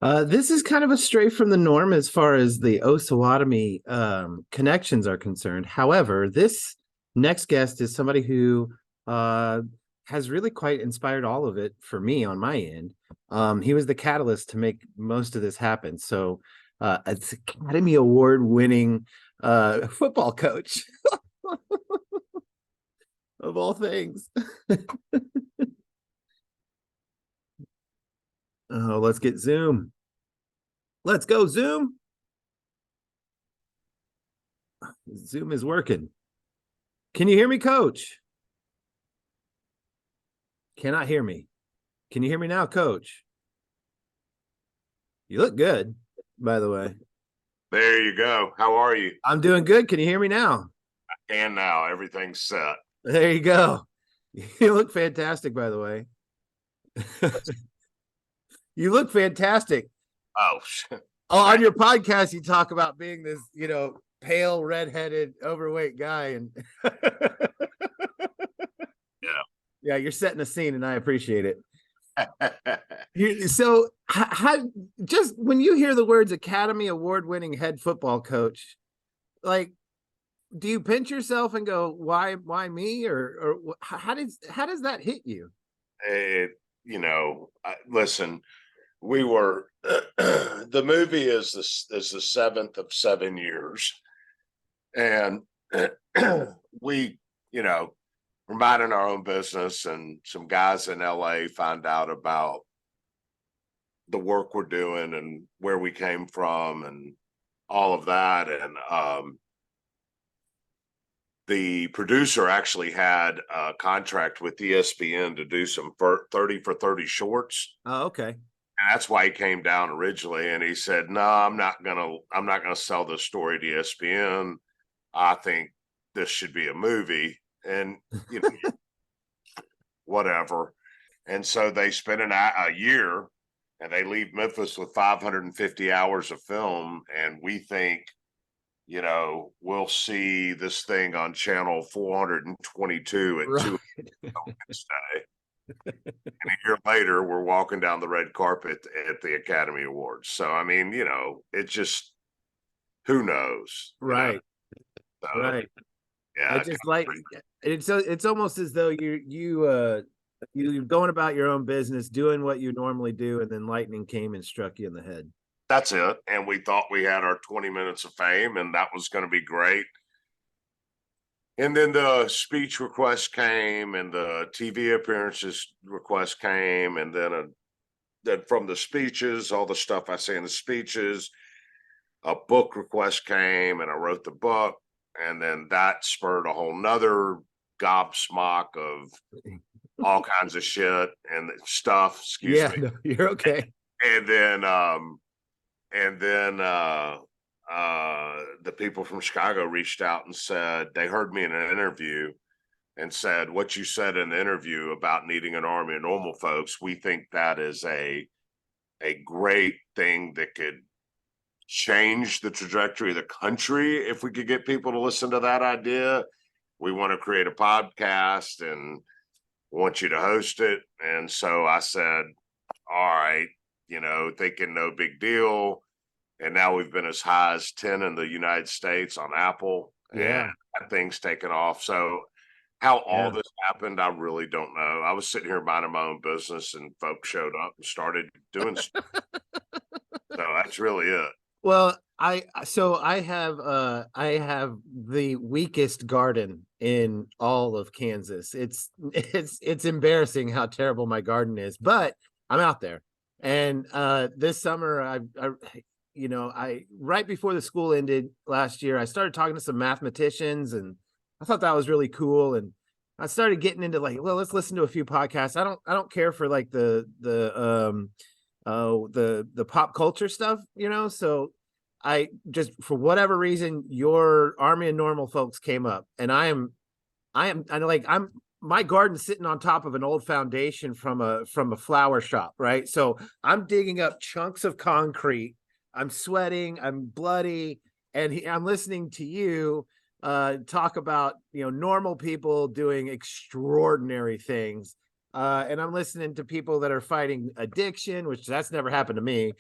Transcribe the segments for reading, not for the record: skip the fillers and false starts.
This is kind of a stray from the norm as far as the Osawatomie connections are concerned. However, this next guest is somebody who uh, has really quite inspired all of it for me on my end. He was the catalyst to make most of this happen. So it's Academy Award winning football coach of all things. Oh, let's get Zoom. Let's go, Zoom. Zoom is working. Can you hear me, coach? Cannot hear me. Can you hear me now, coach? You look good, by the way. There you go. How are you? I'm doing good. Can you hear me now? And now everything's set. There you go. You look fantastic, by the way. You look fantastic. Oh, On your podcast, you talk about being this, pale, redheaded, overweight guy, and yeah, you're setting a scene, and I appreciate it. So, how just when you hear the words Academy Award-winning head football coach, like, do you pinch yourself and go, why me, or how does that hit you? Listen, we were the movie is the seventh of 7 years, and we, we're minding our own business, and some guys in LA find out about the work we're doing and where we came from and all of that. And the producer actually had a contract with ESPN to do some 30 for 30 shorts. Oh, okay. And that's why he came down originally. And he said, no, I'm not gonna sell this story to ESPN. I think this should be a movie. And whatever. And so they spent a year, and they leave Memphis with 550 hours of film. And we think, we'll see this thing on channel 422 at Right. 2 Wednesday. And a year later, we're walking down the red carpet at the Academy Awards. So, I mean, it just, who knows? Right. So, Right. yeah. I just like it's almost as though you're going about your own business, doing what you normally do, and then lightning came and struck you in the head. That's it. And we thought we had our 20 minutes of fame, and that was going to be great. And then the speech request came, and the TV appearances request came, and then from the speeches, all the stuff I say in the speeches, a book request came, and I wrote the book, and then that spurred a whole nother gobsmack of all kinds of shit and stuff. Excuse me. No, you're okay. And then the people from Chicago reached out and said they heard me in an interview and said, what you said in the interview about needing an army of normal folks, we think that is a great thing that could change the trajectory of the country if we could get people to listen to that idea. We want to create a podcast and want you to host it. And so I said, all right, thinking no big deal. And now we've been as high as 10 in the United States on Apple. Yeah. And that thing's taken off. So how all this happened, I really don't know. I was sitting here minding my own business, and folks showed up and started doing stuff. So that's really it. Well, I have the weakest garden in all of Kansas. It's embarrassing how terrible my garden is, but I'm out there. And this summer I right before the school ended last year, I started talking to some mathematicians, and I thought that was really cool. And I started getting into let's listen to a few podcasts. I don't care for like the pop culture stuff, so I just, for whatever reason, your Army of Normal folks came up, and I'm my garden's sitting on top of an old foundation from a flower shop, right? So I'm digging up chunks of concrete. I'm sweating, I'm bloody, and I'm listening to you talk about normal people doing extraordinary things. and I'm listening to people that are fighting addiction, which that's never happened to me.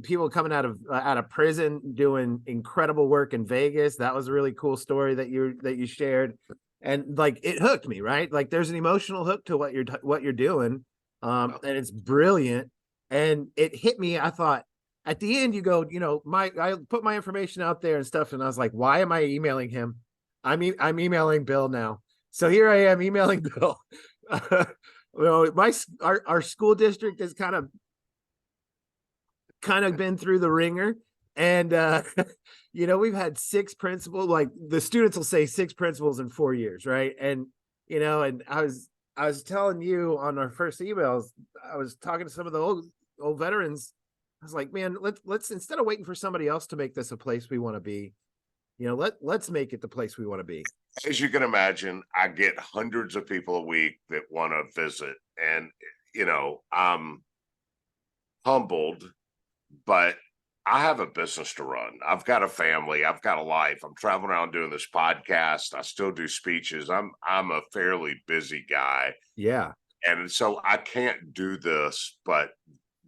People coming out of prison doing incredible work in Vegas. That was a really cool story that you shared, and like it hooked me, right? Like there's an emotional hook to what you're doing, and it's brilliant. And it hit me. I thought at the end, you go, I put my information out there and stuff, and I was like, why am I emailing him? I'm emailing Bill now. So here I am emailing Bill. Our school district has kind of been through the ringer, and we've had 6 principals. Like the students will say 6 principals in 4 years, right? And and I was telling you on our first emails, I was talking to some of the old veterans. I was like, man, let's instead of waiting for somebody else to make this a place we want to be, let's make it the place we want to be. As you can imagine, I get hundreds of people a week that want to visit, and I'm humbled, but I have a business to run. I've got a family. I've got a life. I'm traveling around doing this podcast. I still do speeches. I'm a fairly busy guy. Yeah. And so I can't do this, but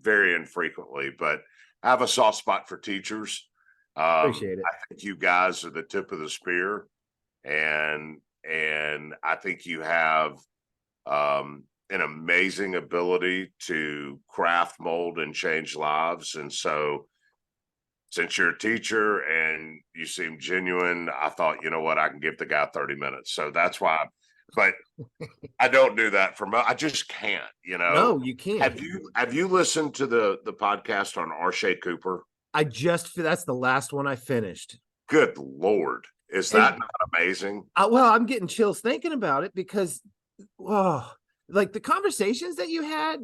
very infrequently. But I have a soft spot for teachers. Appreciate it. I think you guys are the tip of the spear, and I think you have an amazing ability to craft, mold, and change lives. And so, since you're a teacher and you seem genuine, I thought, you know what, I can give the guy 30 minutes. So that's why. But I don't do that I just can't. No, you can't. Have you listened to the podcast on Arshay Cooper? That's the last one I finished. Good Lord. Is that not amazing? Well, I'm getting chills thinking about it because, like the conversations that you had,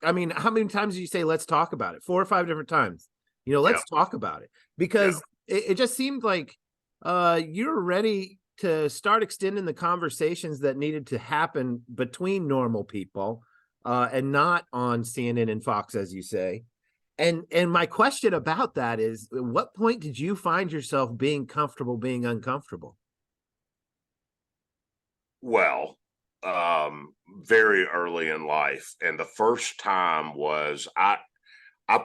I mean, how many times did you say, let's talk about it? 4 or 5 different times, let's talk about it, because it just seemed like you're ready to start extending the conversations that needed to happen between normal people, and not on CNN and Fox, as you say. And my question about that is, at what point did you find yourself being comfortable being uncomfortable? Well, very early in life. And the first time was I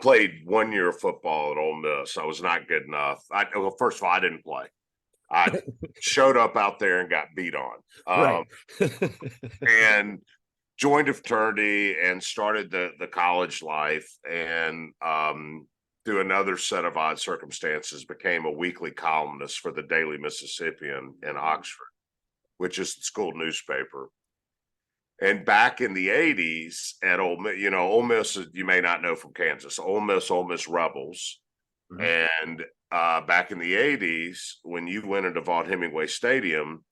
played 1 year of football at Ole Miss. I was not good enough. Well, first of all, I didn't play. I showed up out there and got beat on. Right. And joined a fraternity and started the college life, and through another set of odd circumstances became a weekly columnist for the Daily Mississippian in Oxford, which is the school newspaper. And back in the 80s at Ole Miss, you may not know from Kansas, Ole Miss Rebels. Mm-hmm. And back in the 80s, when you went into Vaught-Hemingway Stadium,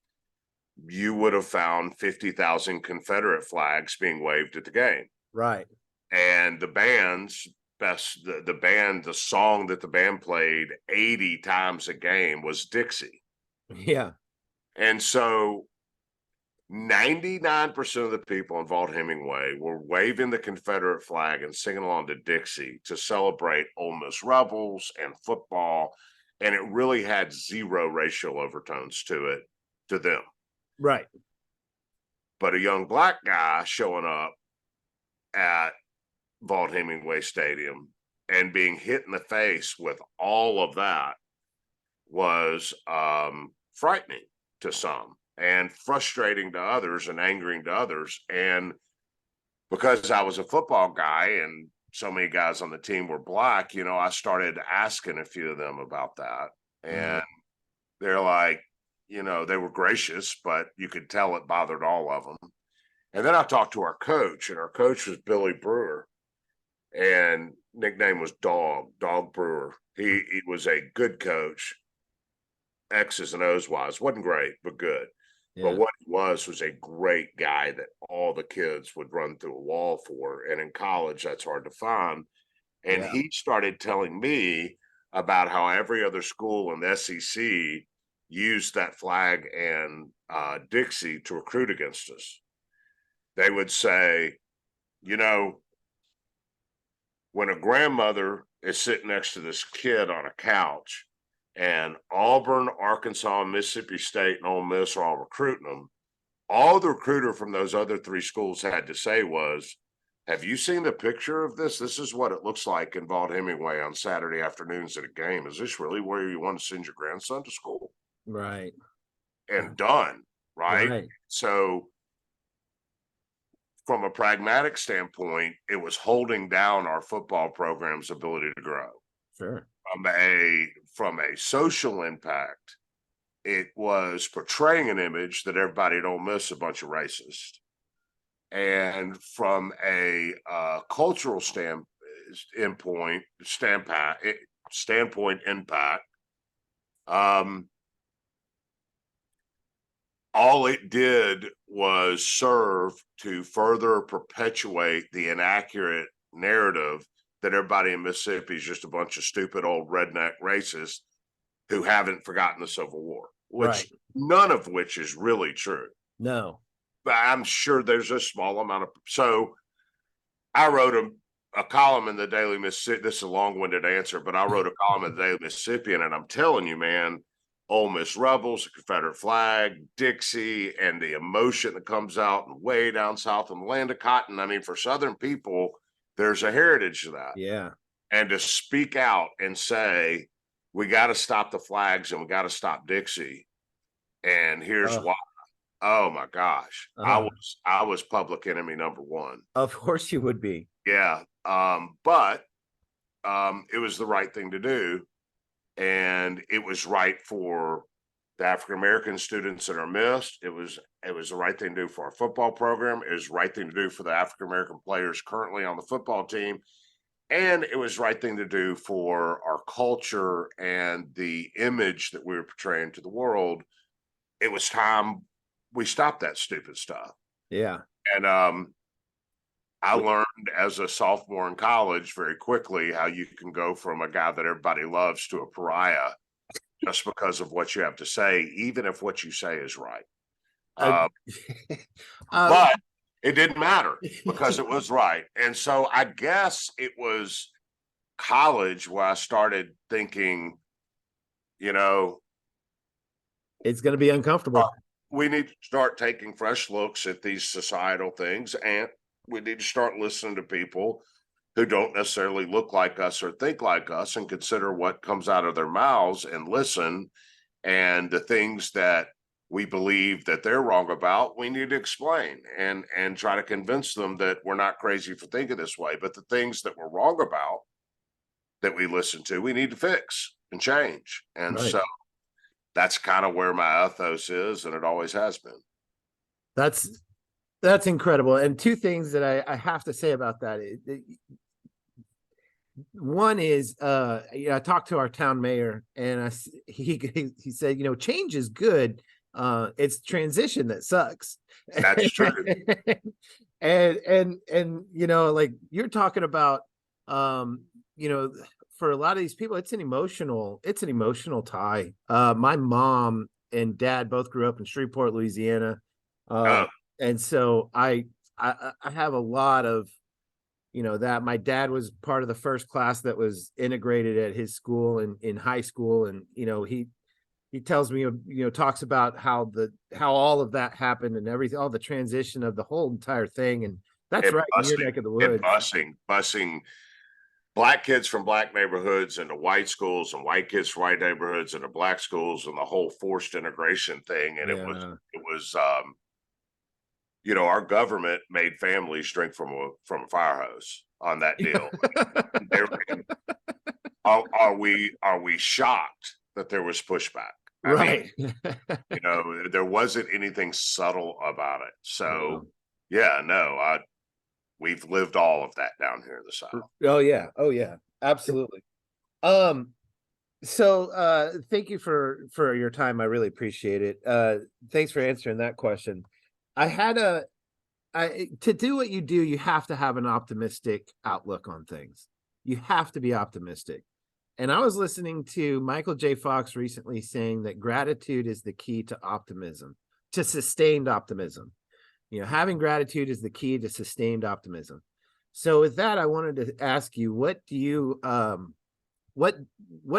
you would have found 50,000 Confederate flags being waved at the game. Right. And the song that the band played 80 times a game was Dixie. Yeah. And so 99% of the people in Vaught-Hemingway were waving the Confederate flag and singing along to Dixie to celebrate Ole Miss Rebels and football. And it really had zero racial overtones to it, to them. Right. But a young black guy showing up at Vaught-Hemingway Stadium and being hit in the face with all of that was frightening to some, and frustrating to others, and angering to others. And because I was a football guy and so many guys on the team were black, I started asking a few of them about that. And they're like, they were gracious, but you could tell it bothered all of them. And then I talked to our coach, and our coach was Billy Brewer, and nickname was Dog Brewer. He was a good coach, X's and O's wise. Wasn't great, but good. Yeah. But what he was a great guy that all the kids would run through a wall for. And in college, that's hard to find. And he started telling me about how every other school in the SEC used that flag and Dixie to recruit against us. They would say, when a grandmother is sitting next to this kid on a couch, and Auburn, Arkansas, Mississippi State, and Ole Miss are all recruiting them, all the recruiter from those other three schools had to say was, have you seen the picture of this? This is what it looks like in Vaught Hemingway on Saturday afternoons at a game. Is this really where you want to send your grandson to school? Right. And done, right? Right. So from a pragmatic standpoint, it was holding down our football program's ability to grow. Sure. From a social impact, it was portraying an image that everybody at Ole Miss a bunch of racists. And from a cultural standpoint impact, all it did was serve to further perpetuate the inaccurate narrative that everybody in Mississippi is just a bunch of stupid old redneck racists who haven't forgotten the Civil War, which Right. none of which is really true. No. But I'm sure there's a small amount of. So I wrote a column in the Daily Mississippi. This is a long-winded answer, but I wrote a column in the Daily Mississippian, and I'm telling you, man, Ole Miss Rebels, the Confederate flag, Dixie, and the emotion that comes out and way down south in the land of cotton. I mean, for Southern people, there's a heritage to that. Yeah. And to speak out and say, we got to stop the flags and we got to stop Dixie. And here's why. Oh my gosh. I was public enemy number one. Of course you would be. Yeah. But it was the right thing to do. And it was right for the African American students that are missed. It was the right thing to do for our football program. It was the right thing to do for the African American players currently on the football team. And it was the right thing to do for our culture and the image that we were portraying to the world. It was time we stopped that stupid stuff. Yeah. And I learned as a sophomore in college very quickly how you can go from a guy that everybody loves to a pariah just because of what you have to say, even if what you say is right. But it didn't matter because it was right. And so I guess it was college where I started thinking, you know, it's going to be uncomfortable. We need to start taking fresh looks at these societal things, and we need to start listening to people who don't necessarily look like us or think like us and consider what comes out of their mouths and listen. And the things that we believe that they're wrong about, we need to explain and try to convince them that we're not crazy for thinking this way. But the things that we're wrong about that we listen to, we need to fix and change. And so that's kind of where my ethos is, and it always has been. That's incredible. And two things that I have to say about that. One is, I talked to our town mayor, and he said, change is good. It's transition that sucks. That's true. and like you're talking about, for a lot of these people, it's an emotional tie. My mom and dad both grew up in Shreveport, Louisiana. And so I have a lot of, that my dad was part of the first class that was integrated at his school in high school. And, he tells me, talks about how all of that happened and everything, all the transition of the whole entire thing. And that's right. In your neck of the woods. Busing Black kids from Black neighborhoods into white schools and white kids from white neighborhoods into Black schools, and the whole forced integration thing. And it was our government made families drink from a fire hose on that deal. Are we shocked that there was pushback? I mean, there wasn't anything subtle about it. So we've lived all of that down here in the South. Oh yeah, absolutely. So thank you for your time. I really appreciate it. Thanks for answering that question. To do what you do, you have to have an optimistic outlook on things. You have to be optimistic. And I was listening to Michael J. Fox recently saying that gratitude is the key to optimism, to sustained optimism. Having gratitude is the key to sustained optimism. So with that, I wanted to ask you, what are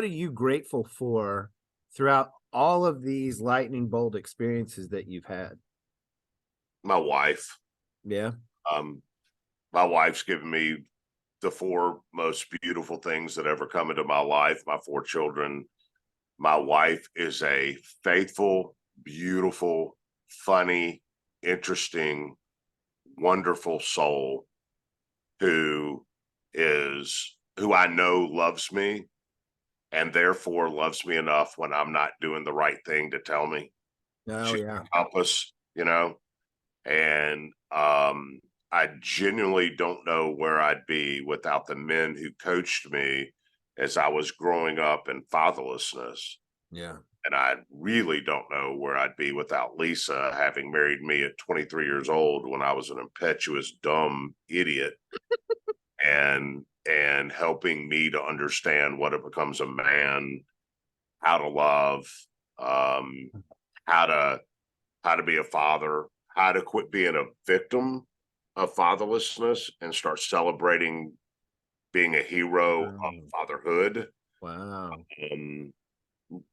you grateful for throughout all of these lightning bolt experiences that you've had? My wife. Yeah. My wife's given me the four most beautiful things that ever come into my life. My four children. My wife is a faithful, beautiful, funny, interesting, wonderful soul who I know loves me and therefore loves me enough when I'm not doing the right thing to tell me. Oh She's yeah. a compass, and I genuinely don't know where I'd be without the men who coached me as I was growing up in fatherlessness. Yeah. And I really don't know where I'd be without Lisa having married me at 23 years old when I was an impetuous, dumb idiot, and helping me to understand what it becomes a man, how to love, um, how to be a father, how to quit being a victim of fatherlessness and start celebrating being a hero of Wow. fatherhood. Wow. Um,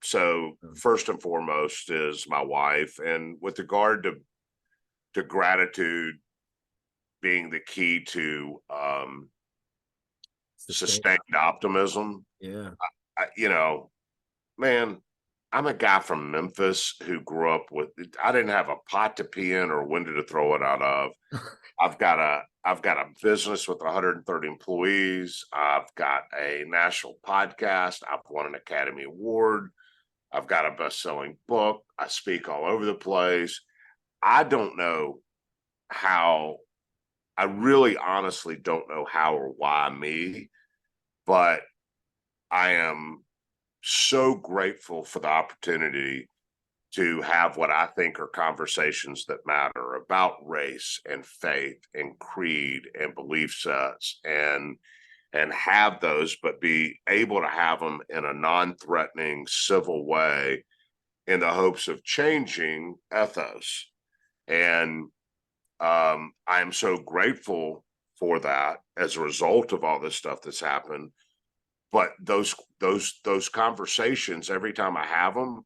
so first and foremost is my wife, and with regard to gratitude being the key to sustained optimism. Yeah. Man, I'm a guy from Memphis who grew up with. I didn't have a pot to pee in or window to throw it out of. I've got a business with 130 employees. I've got a national podcast. I've won an Academy Award. I've got a best-selling book. I speak all over the place. I don't know how. I really honestly don't know how or why me, but I am so grateful for the opportunity to have what I think are conversations that matter about race and faith and creed and belief sets and have those, but be able to have them in a non-threatening, civil way in the hopes of changing ethos. And I am so grateful for that as a result of all this stuff that's happened. But those conversations, every time I have them,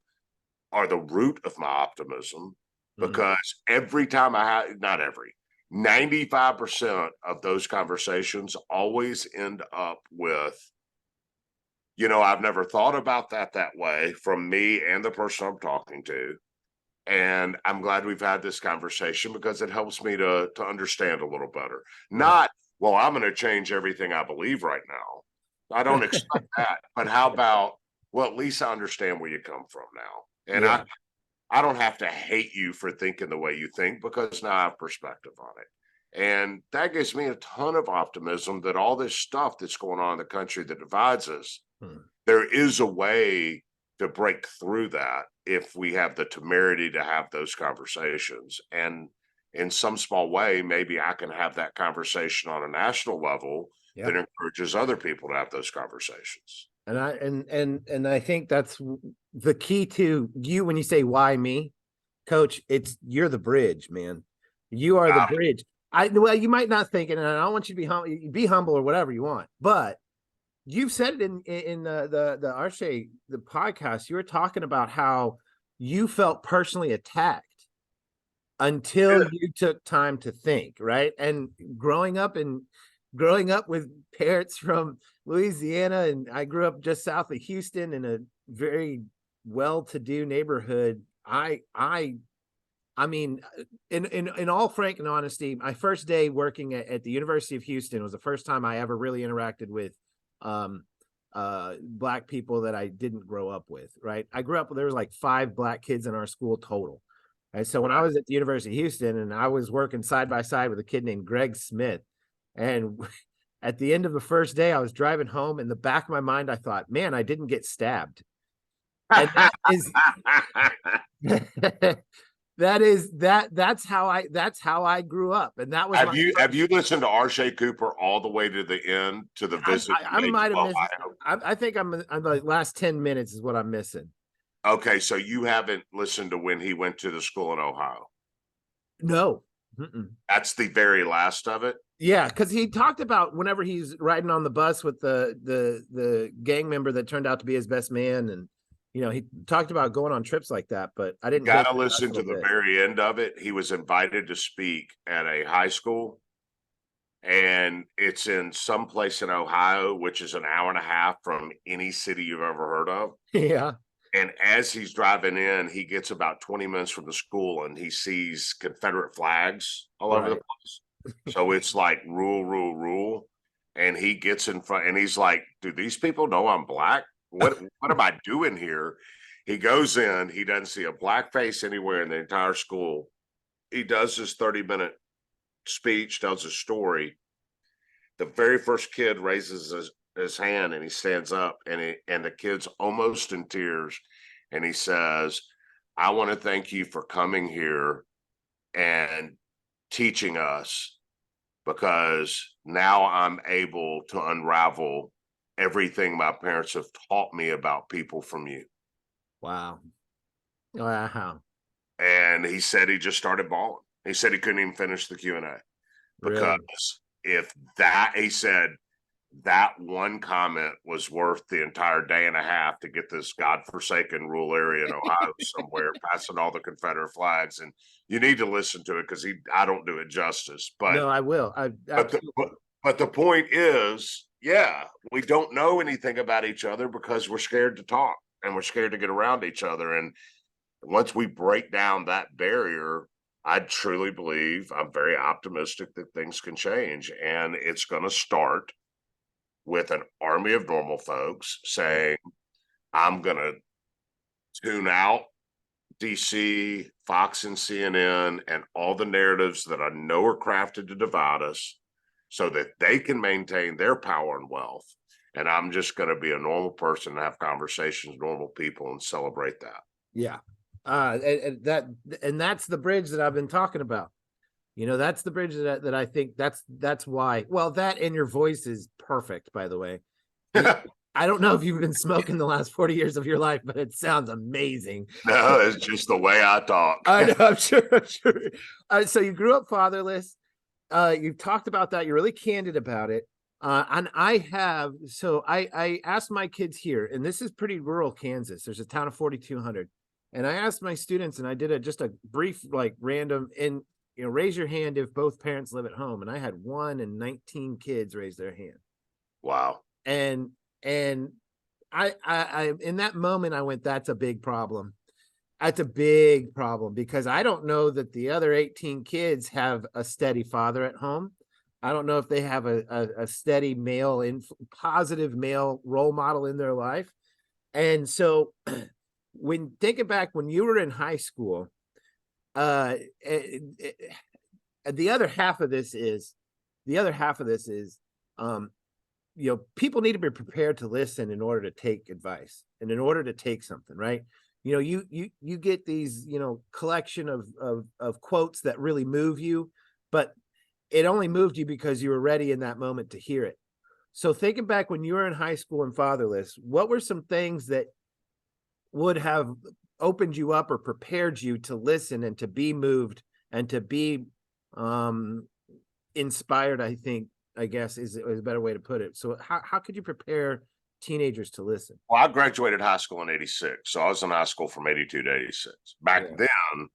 are the root of my optimism, because every time I have, not every, 95% of those conversations always end up with, I've never thought about that way, from me and the person I'm talking to. And I'm glad we've had this conversation because it helps me to understand a little better. Not, well, I'm going to change everything I believe right now. I don't expect that. But how about, well, at least I understand where you come from now. And Yeah. I don't have to hate you for thinking the way you think, because now I have perspective on it. And that gives me a ton of optimism that all this stuff that's going on in the country that divides us, there is a way to break through that if we have the temerity to have those conversations. And in some small way, maybe I can have that conversation on a national level that encourages other people to have those conversations. And I think that's the key to you when you say why me, coach. You're the bridge, man. You are the bridge. Well, you might not think it, and I don't want you to be humble or whatever you want, but you've said it in the Arche, the podcast. You were talking about how you felt personally attacked until you took time to think, right? And growing up with parents from Louisiana, and I grew up just south of Houston in a very well-to-do neighborhood. I mean, in all frank and honesty, my first day working at the University of Houston was the first time I ever really interacted with black people that I didn't grow up with, right? I grew up, there was like 5 black kids in our school total. And so when I was at the University of Houston and I was working side by side with a kid named Greg Smith, and at the end of the first day, I was driving home. In the back of my mind, I thought, man, I didn't get stabbed. And that is that's how I grew up. And that was have you listened to Arshay Cooper all the way to the end, to the visit? I might have missed. I think I'm the last 10 minutes is what I'm missing. Okay, so you haven't listened to when he went to the school in Ohio? No. That's the very last of it? Yeah, because he talked about whenever he's riding on the bus with the gang member that turned out to be his best man, and he talked about going on trips like that, but I didn't hear Got to the last listen to little the bit. very end of it. He was invited to speak at a high school, and it's in some place in Ohio, which is an hour and a half from any city you've ever heard of. Yeah. And as he's driving in, he gets about 20 minutes from the school and he sees Confederate flags all over the Right. place. So it's like rule, rule, rule. And he gets in front and he's like, do these people know I'm black? What am I doing here? He goes in, he doesn't see a black face anywhere in the entire school. He does his 30-minute speech, tells his story. The very first kid raises his hand and he stands up and the kid's almost in tears and he says, I want to thank you for coming here and teaching us, because now I'm able to unravel everything my parents have taught me about people from you. Wow. Wow. And he said he just started bawling. He said he couldn't even finish the Q&A Really? because if that, he said, that one comment was worth the entire day and a half to get this godforsaken rural area in Ohio somewhere passing all the Confederate flags. And you need to listen to it because I don't do it justice. But No, I will. I but the, absolutely. but the point is, yeah, we don't know anything about each other because we're scared to talk and we're scared to get around each other. And once we break down that barrier, I truly believe, I'm very optimistic that things can change. And it's going to start with an army of normal folks saying, I'm going to tune out DC, Fox, and CNN, and all the narratives that I know are crafted to divide us so that they can maintain their power and wealth. And I'm just going to be a normal person and have conversations with normal people and celebrate that. Yeah. And that's the bridge that I've been talking about. That's the bridge that I think that's why. Well, that and your voice is perfect, by the way. I don't know if you've been smoking the last 40 years of your life, but it sounds amazing. No, it's just the way I talk. I know, I'm sure. I'm sure. So you grew up fatherless. You've talked about that. You're really candid about it. And I asked my kids here, and this is pretty rural Kansas. There's a town of 4,200. And I asked my students, and I did just a brief, like random, and raise your hand if both parents live at home. And I had 1 and 19 kids raise their hand. Wow. And I in that moment I went, that's a big problem. That's a big problem because I don't know that the other 18 kids have a steady father at home. I don't know if they have a steady male positive male role model in their life. And so when thinking back when you were in high school, the other half of this is um people need to be prepared to listen in order to take advice and in order to take something, right? You get these collection of quotes that really move you, but it only moved you because you were ready in that moment to hear it. So thinking back when you were in high school and fatherless, what were some things that would have opened you up or prepared you to listen and to be moved and to be um inspired, I guess is a better way to put it. So how could you prepare teenagers to listen? Well, I graduated high school in 86. So I was in high school from 82 to 86. Back Yeah. then,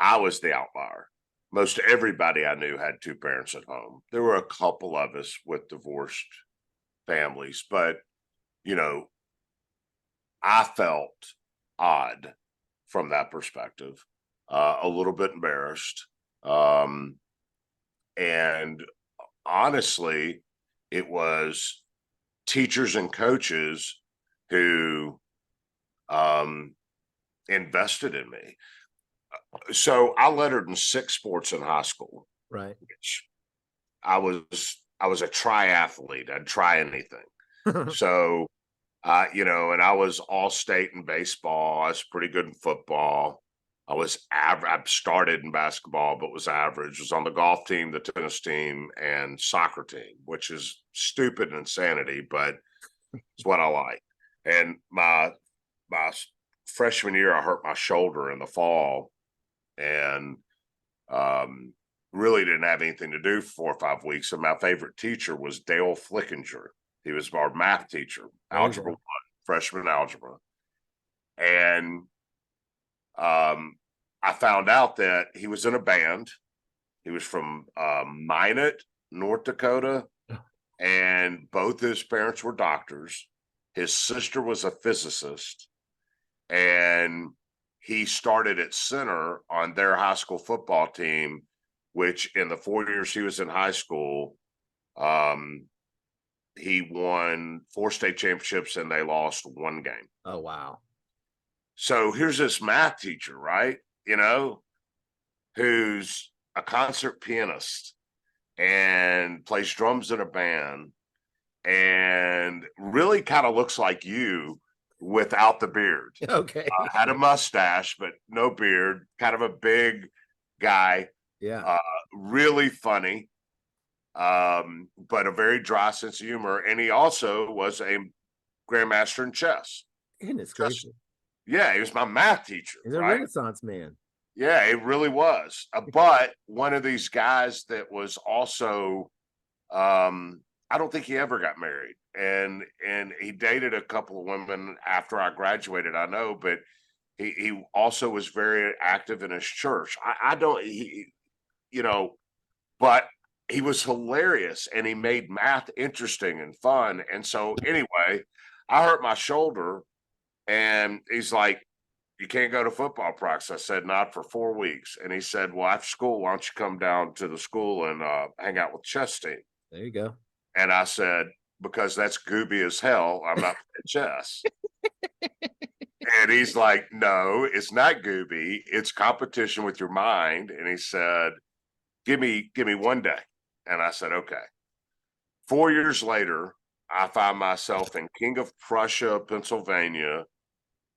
I was the outlier. Most everybody I knew had two parents at home. There were a couple of us with divorced families, but you know, I felt odd from that perspective, a little bit embarrassed. Um, and honestly, it was teachers and coaches who invested in me. So I lettered in 6 sports in high school, Right. which I was a triathlete. I'd try anything. So and I was all state in baseball. I was pretty good in football. I was average. I started in basketball, but was average. Was on the golf team, the tennis team, and soccer team, which is stupid and insanity, but it's what I like. And my freshman year, I hurt my shoulder in the fall, and um, really didn't have anything to do for 4 or 5 weeks. And my favorite teacher was Dale Flickinger. He was our math teacher, There you algebra go. 1, freshman algebra. And I found out that he was in a band. He was from Minot, North Dakota, and both his parents were doctors. His sister was a physicist, and he started at center on their high school football team, which in the 4 years he was in high school, he won 4 state championships and they lost 1 game. Oh, wow. So here's this math teacher, right? You know, who's a concert pianist and plays drums in a band and really kind of looks like you without the beard. Okay. Had a mustache, but no beard, kind of a big guy. Yeah. Really funny, but a very dry sense of humor. And he also was a grandmaster in chess. Goodness gracious. Yeah, he was my math teacher. He's a right? Renaissance man. Yeah, it really was. But one of these guys that was also, I don't think he ever got married, and he dated a couple of women after I graduated. I know, but he also was very active in his church. I don't, you know, but he was hilarious and he made math interesting and fun. And so anyway, I hurt my shoulder, and he's like, "You can't go to football practice." I said, "Not for 4 weeks." And he said, "Well, after school, why don't you come down to the school and hang out with chess team?" There you go. And I said, "Because that's gooby as hell. I'm not playing chess." And he's like, "No, it's not gooby. It's competition with your mind." And he said, give me 1 day." And I said, "Okay." 4 years later, I find myself in King of Prussia, Pennsylvania,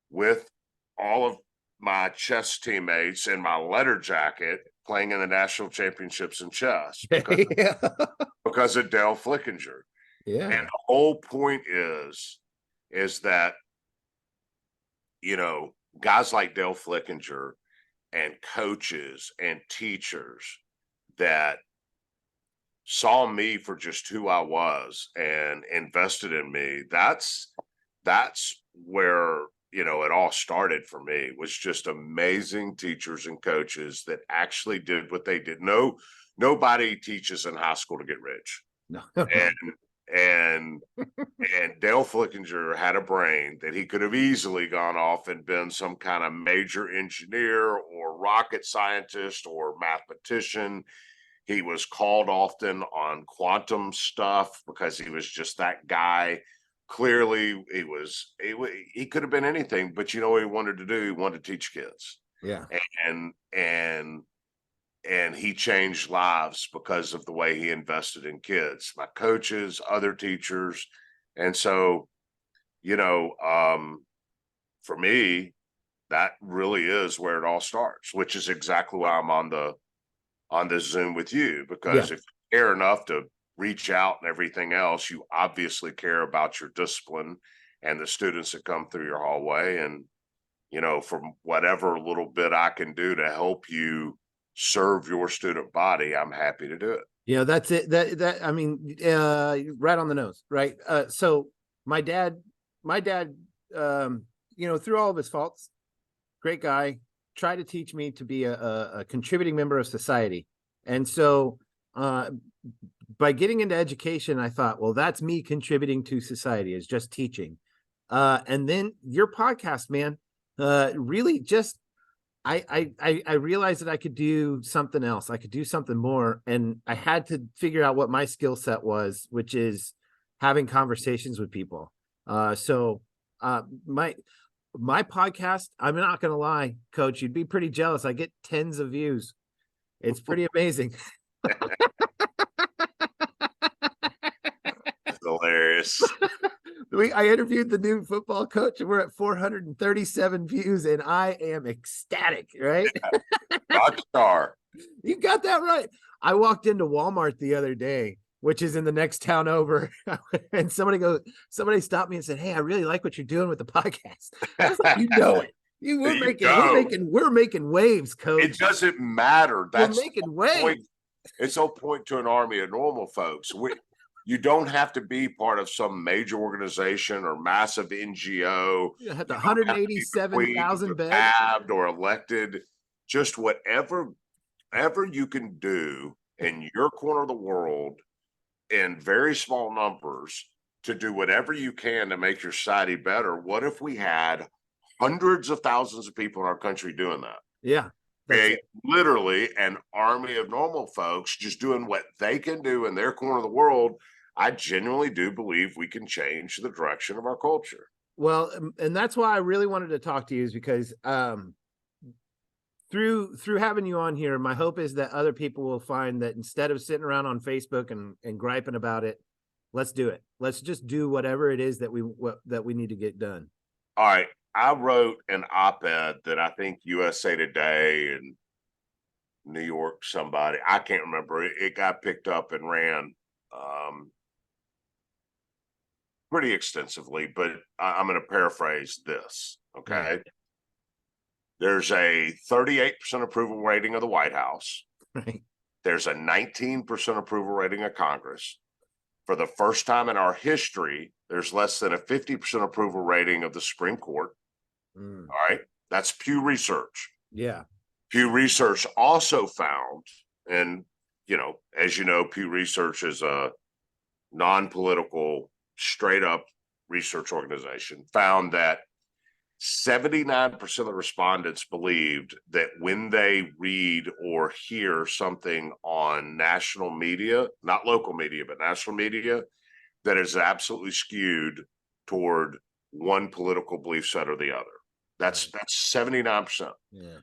with all of my chess teammates in my letter jacket playing in the national championships in chess because of Dale Flickinger. Yeah. And the whole point is that, you know, guys like Dale Flickinger and coaches and teachers that saw me for just who I was and invested in me, that's where, you know, it all started for me. It was just amazing teachers and coaches that actually did what they did. Nobody teaches in high school to get rich. No. And Dale Flickinger had a brain that he could have easily gone off and been some kind of major engineer or rocket scientist or mathematician. He was called often on quantum stuff because he was just that guy. Clearly, he could have been anything, but you know what he wanted to do? He wanted to teach kids. Yeah. And he changed lives because of the way he invested in kids, my coaches, other teachers. And so, you know, for me, that really is where it all starts, which is exactly why I'm on this Zoom with you, because if you care enough to reach out and everything else, you obviously care about your discipline and the students that come through your hallway. And, you know, from whatever little bit I can do to help you serve your student body, I'm happy to do it. You know, that's it. I mean, right on the nose, right? So my dad, you know, through all of his faults, great guy, tried to teach me to be a contributing member of society. And so by getting into education, I thought, well, that's me contributing to society, is just teaching. And then your podcast, man, really just, I realized that I could do something else. I could do something more. And I had to figure out what my skill set was, which is having conversations with people. So my podcast, I'm not going to lie, Coach, you'd be pretty jealous. I get tens of views. It's pretty amazing. Hilarious. I interviewed the new football coach and we're at 437 views and I am ecstatic, right? Rock star. You got that right. I walked into Walmart the other day, which is in the next town over, and somebody stopped me and said, "Hey, I really like what you're doing with the podcast." I was like, you know it. We're making waves, Coach. It doesn't matter. That's we're making waves. It's no point to an army of normal folks. You don't have to be part of some major organization or massive NGO. You have the You don't have to be bequeathed 187,000 or beds. tabbed or elected. Just whatever you can do in your corner of the world in very small numbers to do whatever you can to make your society better. What if we had hundreds of thousands of people in our country doing that? Yeah. That's literally an army of normal folks just doing what they can do in their corner of the world. I genuinely do believe we can change the direction of our culture. Well, and that's why I really wanted to talk to you, is because through having you on here, my hope is that other people will find that instead of sitting around on Facebook and griping about it, let's do it. Let's just do whatever it is that we need to get done. All right. I wrote an op-ed that I think USA Today and New York, somebody, I can't remember, it got picked up and ran pretty extensively, but I'm going to paraphrase this. Okay. Yeah. There's a 38% approval rating of the White House. Right. There's a 19% approval rating of Congress. For the first time in our history, there's less than a 50% approval rating of the Supreme Court. All right. That's Pew Research. Yeah. Pew Research also found, and, as you know, Pew Research is a non-political, straight up research organization, found that 79% of the respondents believed that when they read or hear something on national media, not local media, but national media, that is absolutely skewed toward one political belief set or the other. That's 79%. Yeah.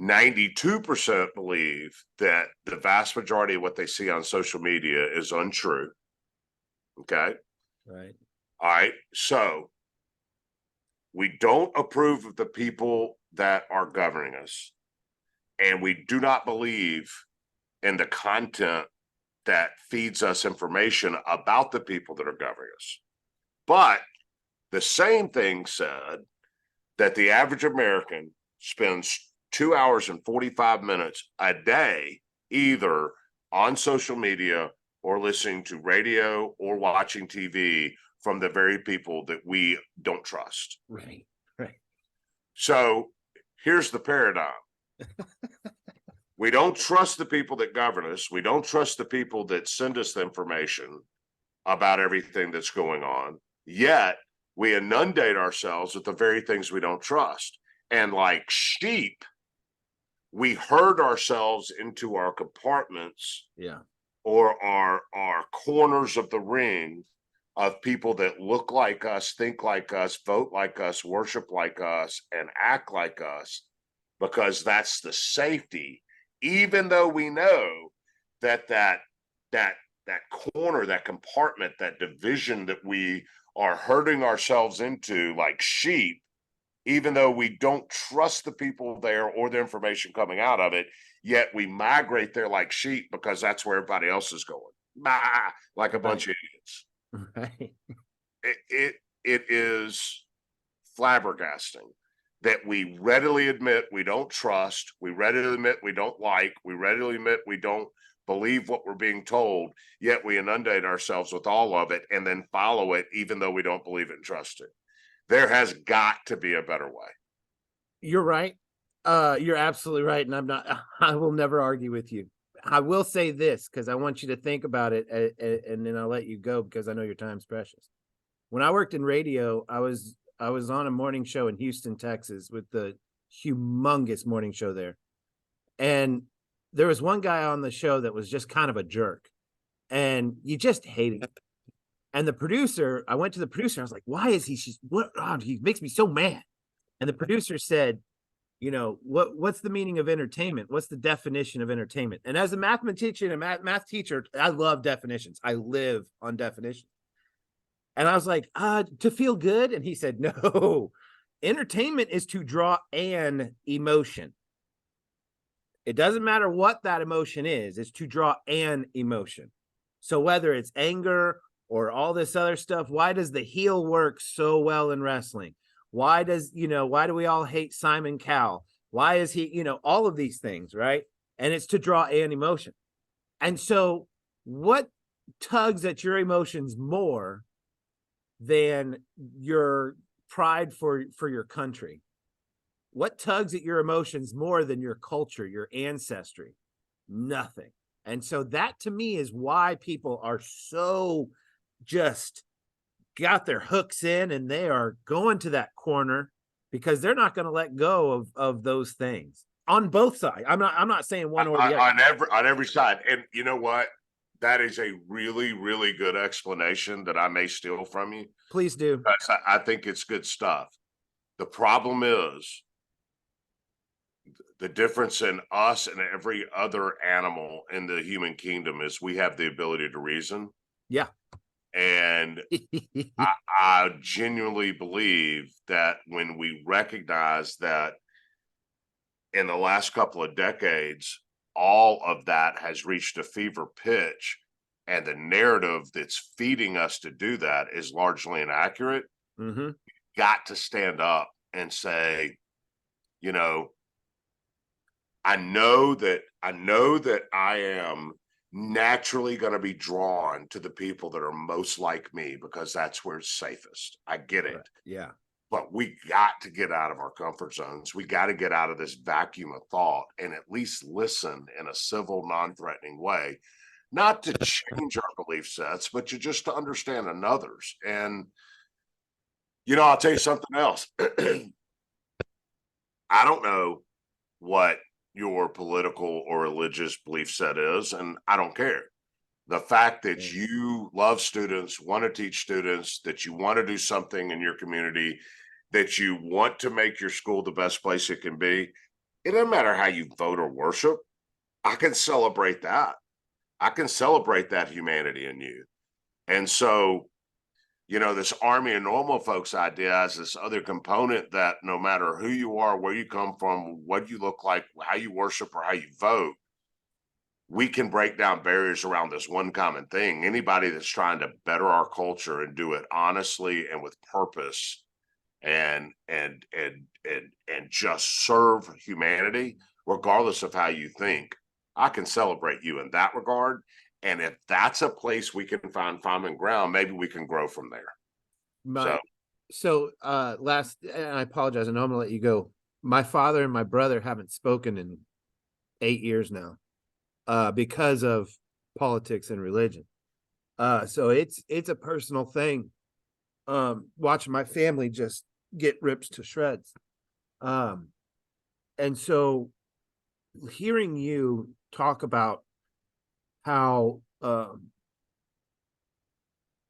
92% believe that the vast majority of what they see on social media is untrue. Okay. Right. All right. So we don't approve of the people that are governing us, and we do not believe in the content that feeds us information about the people that are governing us. But the same thing said that the average American spends 2 hours and 45 minutes a day either on social media or listening to radio or watching TV from the very people that we don't trust. Right. Right. So here's the paradigm. We don't trust the people that govern us. We don't trust the people that send us the information about everything that's going on. Yet we inundate ourselves with the very things we don't trust. And like sheep, we herd ourselves into our compartments, or our corners of the ring of people that look like us, think like us, vote like us, worship like us, and act like us, because that's the safety, even though we know that corner, that compartment, that division that we are herding ourselves into like sheep, even though we don't trust the people there or the information coming out of it, yet we migrate there like sheep because that's where everybody else is going. Bah, like a bunch of idiots. Right. It is flabbergasting that we readily admit we don't trust, we readily admit we don't like, we readily admit we don't believe what we're being told, yet we inundate ourselves with all of it and then follow it even though we don't believe it and trust it. There has got to be a better way. You're right. You're absolutely right. And I will never argue with you. I will say this, because I want you to think about it, and then I'll let you go because I know your time's precious. When I worked in radio, I was on a morning show in Houston, Texas, with the humongous morning show there. And there was one guy on the show that was just kind of a jerk, and you just hated him. And the producer, I went to the producer, I was like, why is he he makes me so mad. And the producer said, what's the meaning of entertainment? What's the definition of entertainment? And as a mathematician and math teacher, I love definitions. I live on definitions. And I was like, to feel good. And he said, no, entertainment is to draw an emotion. It doesn't matter what that emotion is. It's to draw an emotion. So whether it's anger or all this other stuff, why does the heel work so well in wrestling? Why do we all hate Simon Cowell? Why is he, all of these things, right? And it's to draw an emotion. And so what tugs at your emotions more than your pride for your country? What tugs at your emotions more than your culture, your ancestry? Nothing. And so that to me is why people are so just got their hooks in and they are going to that corner because they're not going to let go of those things on both sides. I'm not saying one or the other. On every side. And you know what? That is a really, really good explanation that I may steal from you. Please do. I think it's good stuff. The problem is the difference in us and every other animal in the human kingdom is we have the ability to reason. Yeah. And I genuinely believe that when we recognize that in the last couple of decades, all of that has reached a fever pitch, and the narrative that's feeding us to do that is largely inaccurate. Mm-hmm. Got to stand up and say, you know, I know that I am naturally going to be drawn to the people that are most like me because that's where it's safest. I get it. Right. Yeah. But we got to get out of our comfort zones. We got to get out of this vacuum of thought and at least listen in a civil, non-threatening way, not to change our belief sets, but just to understand another's. And, I'll tell you something else. I don't know what your political or religious belief set is, and I don't care. The fact that you love students, want to teach students, that you want to do something in your community, that you want to make your school the best place it can be, it doesn't matter how you vote or worship. I can celebrate that. I can celebrate that humanity in you. And so, this army of normal folks idea has this other component that no matter who you are, where you come from, what you look like, how you worship, or how you vote, we can break down barriers around this one common thing. Anybody that's trying to better our culture and do it honestly and with purpose and just serve humanity, regardless of how you think, I can celebrate you in that regard. And if that's a place we can find common ground, maybe we can grow from there. Last, and I apologize, I know I'm gonna let you go. My father and my brother haven't spoken in 8 years now, because of politics and religion. So it's a personal thing. Watching my family just get ripped to shreds. And so hearing you talk about how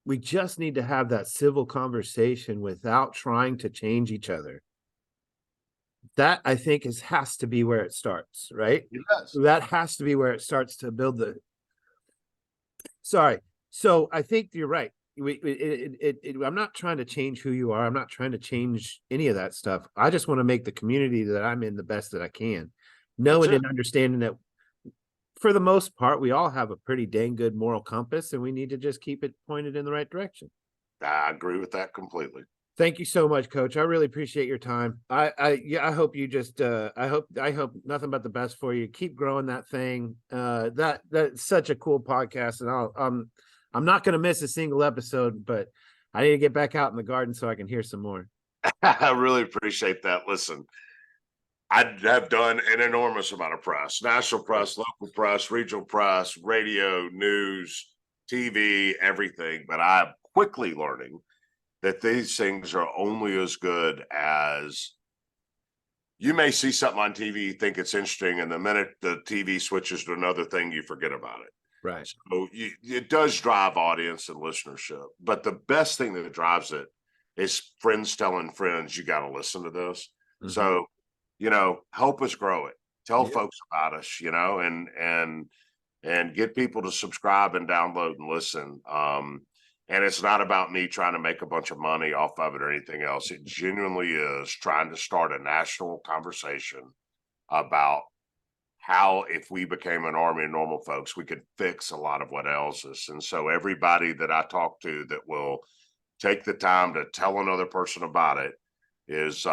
we just need to have that civil conversation without trying to change each other. That I think has to be where it starts, right? Yes. That has to be where it starts to build sorry. So I think you're right. I'm not trying to change who you are. I'm not trying to change any of that stuff. I just want to make the community that I'm in the best that I can, knowing and understanding that for the most part, we all have a pretty dang good moral compass, and we need to just keep it pointed in the right direction. I agree with that completely. Thank you so much, Coach. I really appreciate your time. I hope you just I hope nothing but the best for you. Keep growing that thing. That's such a cool podcast, and I'm not going to miss a single episode, but I need to get back out in the garden so I can hear some more. I really appreciate that. Listen, I have done an enormous amount of press, national press, local press, regional press, radio, news, TV, everything. But I'm quickly learning that these things are only as good as you may see something on TV, think it's interesting, and the minute the TV switches to another thing, you forget about it. Right. So it does drive audience and listenership. But the best thing that drives it is friends telling friends, you got to listen to this. Mm-hmm. So, help us grow it. Tell folks about us, and get people to subscribe and download and listen. And it's not about me trying to make a bunch of money off of it or anything else. It genuinely is trying to start a national conversation about how, if we became an army of normal folks, we could fix a lot of what ails us. And so everybody that I talk to that will take the time to tell another person about it is,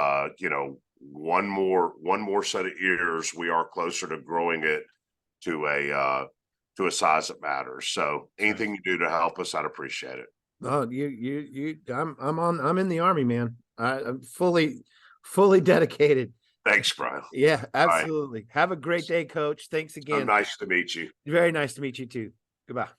one more set of ears. We are closer to growing it to to a size that matters. So anything you do to help us, I'd appreciate it. Oh, I'm in the Army, man. I'm fully dedicated. Thanks, Brian. Yeah, All right. absolutely. Have a great day, Coach. Thanks So again. nice to meet you. Very nice to meet you too. Goodbye.